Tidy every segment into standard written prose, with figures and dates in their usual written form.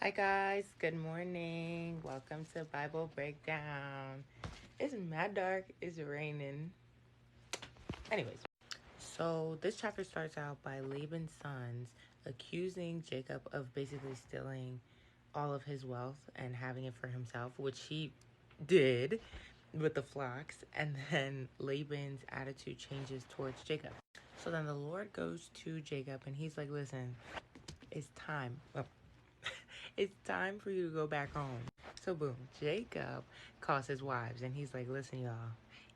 Hi guys, good morning. Welcome to Bible Breakdown. It's mad dark, it's raining. Anyways, so this chapter starts out by Laban's sons accusing Jacob of basically stealing all of his wealth and having it for himself, which he did with the flocks. And then Laban's attitude changes towards Jacob. So then the Lord goes to Jacob and he's like, listen, it's time. It's time for you to go back home. So boom, Jacob calls his wives and he's like, listen, y'all,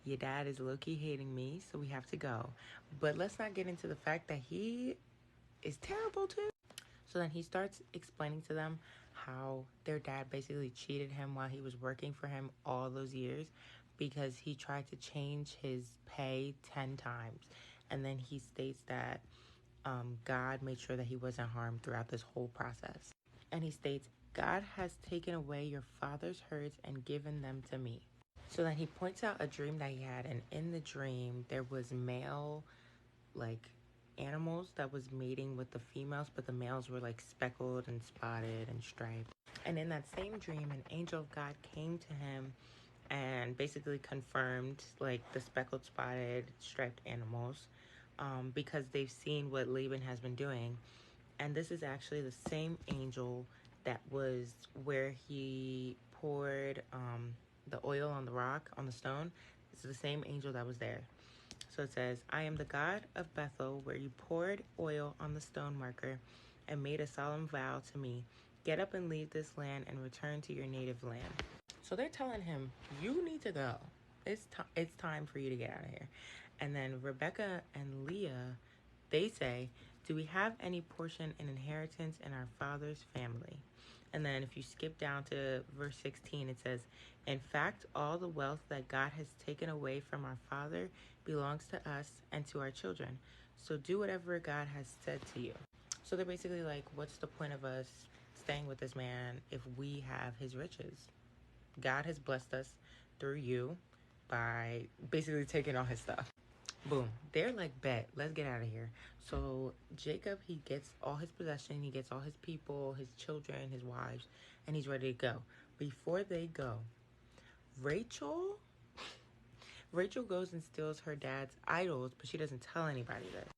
your dad is low-key hating me, so we have to go. But let's not get into the fact that he is terrible too. So then he starts explaining to them how their dad basically cheated him while he was working for him all those years because he tried to change his pay 10 times. And then he states that God made sure that he wasn't harmed throughout this whole process. And he states, God has taken away your father's herds and given them to me. So then he points out a dream that he had, and in the dream there was male like animals that was mating with the females, but the males were like speckled and spotted and striped. And in that same dream, an angel of God came to him and basically confirmed like the speckled, spotted, striped animals, because they've seen what Laban has been doing. And this is actually the same angel that was where he poured the oil on the rock, on the stone. It's the same angel that was there. So it says, I am the God of Bethel, where you poured oil on the stone marker and made a solemn vow to me. Get up and leave this land and return to your native land. So they're telling him, you need to go. It's time for you to get out of here. And then Rebecca and Leah, they say, do we have any portion in inheritance in our father's family? And then if you skip down to verse 16, it says, in fact, all the wealth that God has taken away from our father belongs to us and to our children. So do whatever God has said to you. So they're basically like, what's the point of us staying with this man if we have his riches? God has blessed us through you by basically taking all his stuff. Boom. They're like, bet, let's get out of here. So Jacob, he gets all his possession, he gets all his people, his children, his wives, and he's ready to go. Before they go, Rachel Rachel goes and steals her dad's idols, but she doesn't tell anybody this.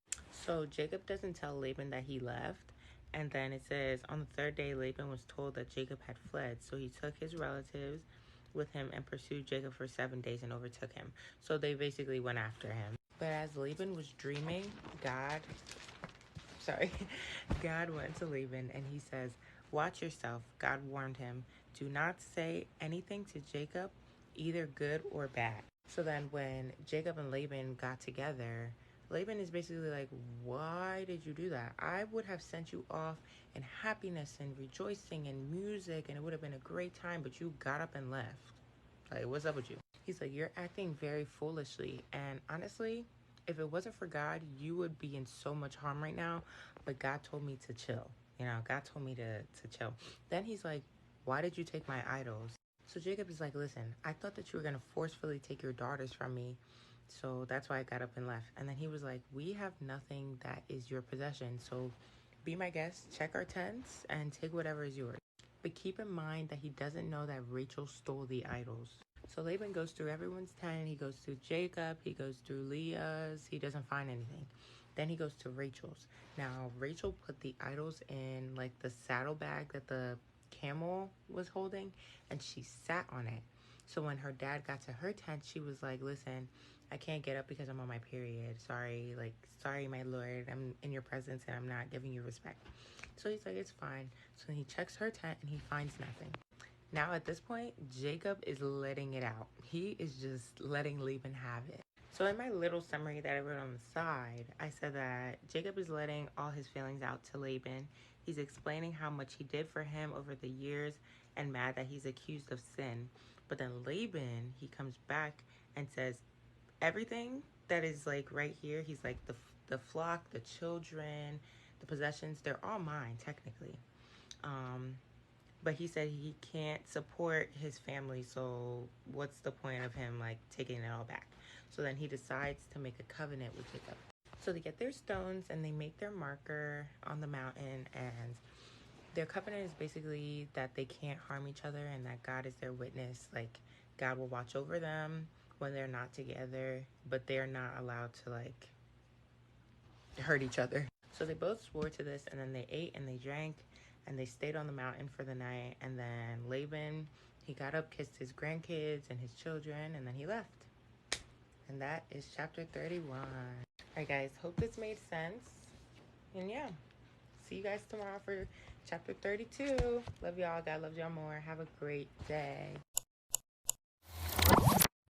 So Jacob doesn't tell Laban that he left. And then it says, on the third day, Laban was told that Jacob had fled. So he took his relatives with him and pursued Jacob for 7 days and overtook him. So they basically went after him. But as Laban was dreaming, sorry, God went to Laban and he says, watch yourself. God warned him, do not say anything to Jacob, either good or bad. So then when Jacob and Laban got together, Laban is basically like, why did you do that? I would have sent you off in happiness and rejoicing and music, and it would have been a great time, but you got up and left. Like, what's up with you? He's like, you're acting very foolishly. And honestly, if it wasn't for God, you would be in so much harm right now. But God told me to chill. God told me to chill. Then he's like, why did you take my idols? So Jacob is like, listen, I thought that you were going to forcefully take your daughters from me. So that's why I got up and left. And then he was like, we have nothing that is your possession. So be my guest, check our tents, and take whatever is yours. But keep in mind that he doesn't know that Rachel stole the idols. So Laban goes through everyone's tent. He goes through Jacob. He goes through Leah's. He doesn't find anything. Then he goes to Rachel's. Now, Rachel put the idols in like the saddlebag that the camel was holding, and she sat on it. So when her dad got to her tent, she was like, listen, I can't get up because I'm on my period. Sorry, my lord. I'm in your presence and I'm not giving you respect. So he's like, it's fine. So he checks her tent and he finds nothing. Now at this point, Jacob is letting it out. He is just letting Laban have it. So in my little summary that I wrote on the side, I said that Jacob is letting all his feelings out to Laban. He's explaining how much he did for him over the years and mad that he's accused of sin. But then Laban, he comes back and says, everything that is like right here, he's like the flock, the children, the possessions, they're all mine technically. But he said he can't support his family, so what's the point of him like taking it all back? So then he decides to make a covenant with Jacob. So they get their stones and they make their marker on the mountain, and their covenant is basically that they can't harm each other and that God is their witness. Like, God will watch over them when they're not together, but they're not allowed to, like, hurt each other. So they both swore to this, and then they ate and they drank, and they stayed on the mountain for the night. And then Laban, he got up, kissed his grandkids and his children, and then he left. And that is chapter 31. All right, guys, hope this made sense. And yeah, see you guys tomorrow for chapter 32. Love y'all. God loves y'all more. Have a great day.